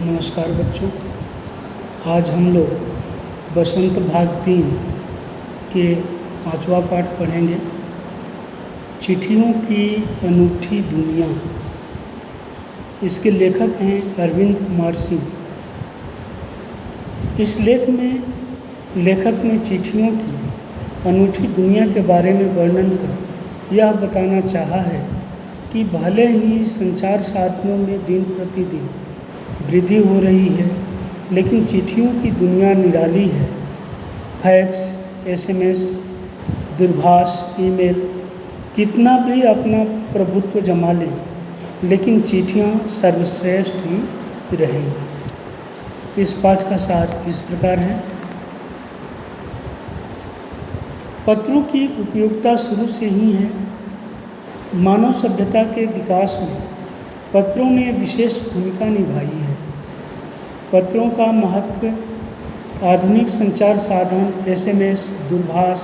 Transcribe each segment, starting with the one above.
नमस्कार बच्चों। आज हम लोग बसंत भाग 3 के 5वां पाठ पढ़ेंगे। चिट्ठियों की अनूठी दुनिया। इसके लेखक हैं अरविंद कुमार सिंह। इस लेख में लेखक ने चिट्ठियों की अनूठी दुनिया के बारे में वर्णन कर यह बताना चाहा है कि भले ही संचार साधनों में दिन प्रतिदिन वृद्धि हो रही है, लेकिन चिट्ठियों की दुनिया निराली है। फैक्स, एसएमएस, दूरभाष, ईमेल कितना भी अपना प्रभुत्व जमा लें, लेकिन चिट्ठियाँ सर्वश्रेष्ठ ही रहेंगी। इस पाठ का सार इस प्रकार है। पत्रों की उपयोगिता शुरू से ही है। मानव सभ्यता के विकास में पत्रों ने विशेष भूमिका निभाई है। पत्रों का महत्व आधुनिक संचार साधन एसएमएस, दूरभाष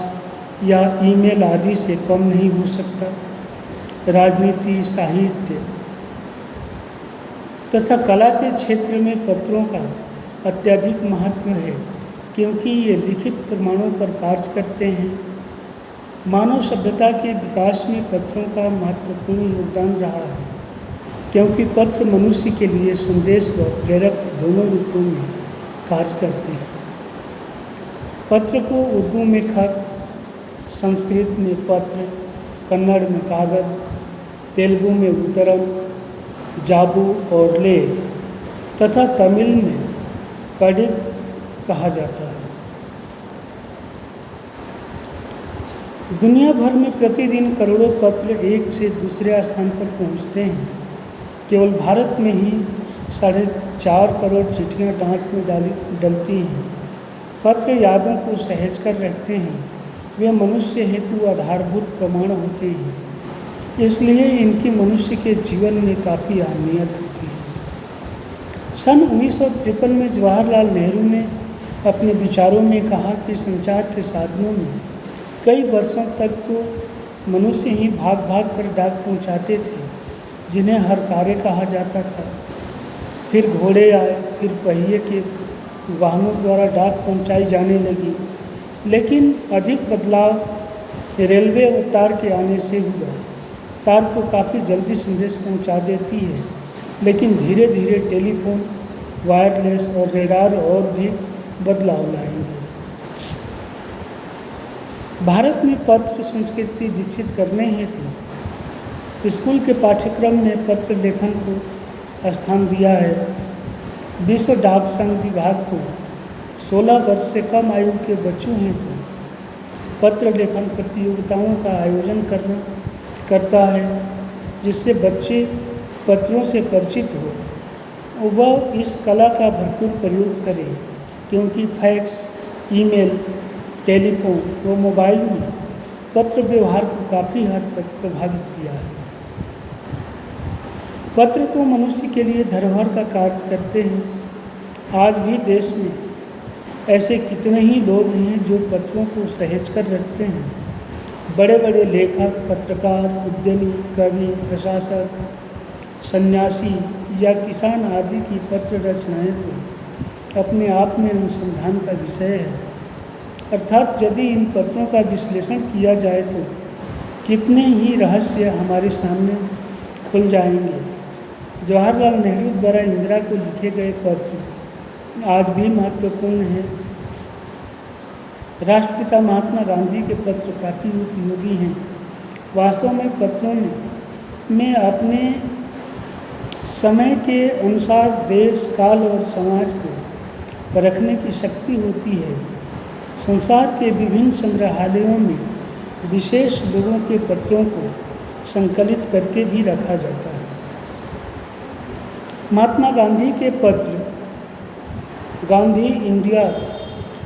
या ईमेल आदि से कम नहीं हो सकता। राजनीति, साहित्य तथा कला के क्षेत्र में पत्रों का अत्यधिक महत्व है, क्योंकि ये लिखित प्रमाणों पर कार्य करते हैं। मानव सभ्यता के विकास में पत्रों का महत्वपूर्ण योगदान रहा है, क्योंकि पत्र मनुष्य के लिए संदेश व प्रेरक दोनों रूपों में कार्य करते हैं। पत्र को उर्दू में खत, संस्कृत में पत्र, कन्नड़ में कागज, तेलुगु में उत्तरम, जाबू और लेख तथा तमिल में कडित कहा जाता है। दुनिया भर में प्रतिदिन करोड़ों पत्र एक से दूसरे स्थान पर पहुंचते हैं। केवल भारत में ही 4.5 करोड़ चिट्ठियाँ डाक में डलती हैं। पत्र यादों को सहेज कर रखते हैं। वे मनुष्य हेतु आधारभूत प्रमाण होते हैं, इसलिए इनकी मनुष्य के जीवन में काफ़ी अहमियत होती है। सन 1953 में जवाहरलाल नेहरू ने अपने विचारों में कहा कि संचार के साधनों में कई वर्षों तक तो मनुष्य ही भाग भाग कर डाक पहुंचाते थे, जिन्हें हर कार्य कहा जाता था। फिर घोड़े आए, फिर पहिए के वाहनों द्वारा डाक पहुंचाई जाने लगी, लेकिन अधिक बदलाव रेलवे और तार के आने से हुआ। तार तो काफ़ी जल्दी संदेश पहुंचा देती है, लेकिन धीरे धीरे टेलीफोन, वायरलेस और रेडार और भी बदलाव लाएंगे। भारत में पत्र संस्कृति विकसित करने हेतु स्कूल के पाठ्यक्रम में पत्र लेखन को स्थान दिया है। विश्व डाक संघ विभाग तो 16 वर्ष से कम आयु के बच्चों हेतु पत्र लेखन प्रतियोगिताओं का आयोजन करता है, जिससे बच्चे पत्रों से परिचित हो। वह इस कला का भरपूर प्रयोग करें, क्योंकि फैक्स, ईमेल, टेलीफोन व मोबाइल में पत्र व्यवहार को काफ़ी हद तक प्रभावित किया है। पत्र तो मनुष्य के लिए धरोहर का कार्य करते हैं। आज भी देश में ऐसे कितने ही लोग हैं जो पत्रों को सहेज कर रखते हैं। बड़े बड़े लेखक, पत्रकार, उद्यमी, कवि, प्रशासक, सन्यासी या किसान आदि की पत्र रचनाएं तो अपने आप में अनुसंधान का विषय है। अर्थात यदि इन पत्रों का विश्लेषण किया जाए तो कितने ही रहस्य हमारे सामने खुल जाएंगे। जवाहरलाल नेहरू द्वारा इंदिरा को लिखे गए पत्र आज भी महत्वपूर्ण हैं। राष्ट्रपिता महात्मा गांधी के पत्र काफ़ी उपयोगी हैं। वास्तव में पत्रों में अपने समय के अनुसार देश, काल और समाज को परखने की शक्ति होती है। संसार के विभिन्न संग्रहालयों में विशेष लोगों के पत्रों को संकलित करके भी रखा जाता है। महात्मा गांधी के पत्र गांधी इंडिया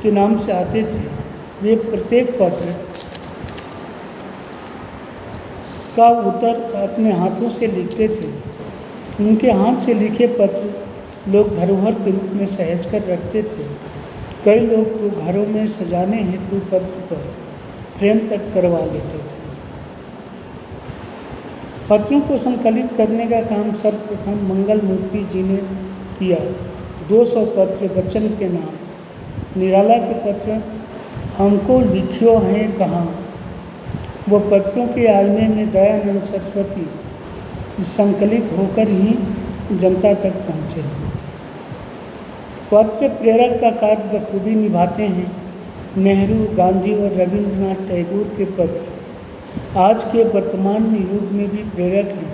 के नाम से आते थे। वे प्रत्येक पत्र का उत्तर अपने हाथों से लिखते थे। उनके हाथ से लिखे पत्र लोग धरोहर के रूप में सहेज कर रखते थे। कई लोग तो घरों में सजाने हेतु पत्र पर फ्रेम तक करवा लेते थे। पत्रों को संकलित करने का काम सर्वप्रथम मंगल मूर्ति जी ने किया। 200 पत्र बच्चन के नाम, निराला के पत्र हमको लिखियो हैं कहाँ। वो पत्रों के आईने में दयानंद सरस्वती संकलित होकर ही जनता तक पहुँचे। पत्र प्रेरक का कार्य बखूबी निभाते हैं। नेहरू, गांधी और रविंद्रनाथ टैगोर के पत्र आज के वर्तमान युग में भी प्रेरक हैं।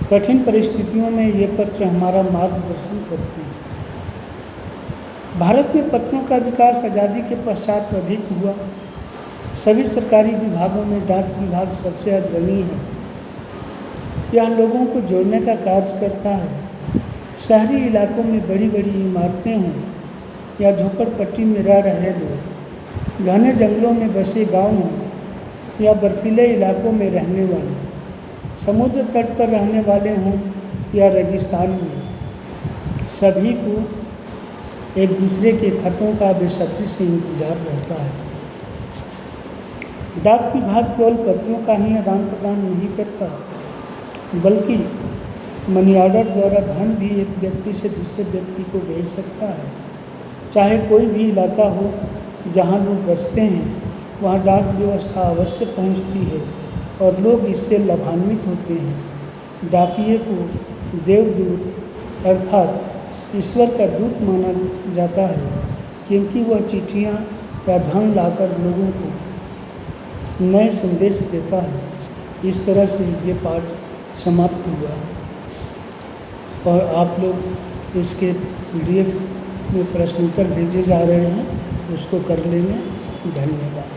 कठिन परिस्थितियों में ये पत्र हमारा मार्गदर्शन करते हैं। भारत में पत्रों का विकास आज़ादी के पश्चात अधिक हुआ। सभी सरकारी विभागों में डाक विभाग सबसे अग्रणी है। यह लोगों को जोड़ने का कार्य करता है। शहरी इलाकों में बड़ी बड़ी इमारतें हों या झोपड़पट्टी में रह रहे लोग, घने जंगलों में बसे गांव हों या बर्फीले इलाकों में रहने वाले, समुद्र तट पर रहने वाले हों या रेगिस्तान में, सभी को एक दूसरे के खतों का बेसब्री से इंतजार रहता है। डाक विभाग केवल पत्रों का ही आदान प्रदान नहीं करता, बल्कि मनी ऑर्डर द्वारा धन भी एक व्यक्ति से दूसरे व्यक्ति को भेज सकता है। चाहे कोई भी इलाका हो जहां लोग बसते हैं, वहां डाक व्यवस्था अवश्य पहुंचती है और लोग इससे लाभान्वित होते हैं। डाकिये को देवदूत अर्थात ईश्वर का दूत माना जाता है, क्योंकि वह चिट्ठियाँ या धन लाकर लोगों को नए संदेश देता है। इस तरह से ये पाठ समाप्त हुआ और आप लोग इसके PDF में प्रश्नोत्तर भेजे जा रहे हैं, उसको कर लेंगे। धन्यवाद।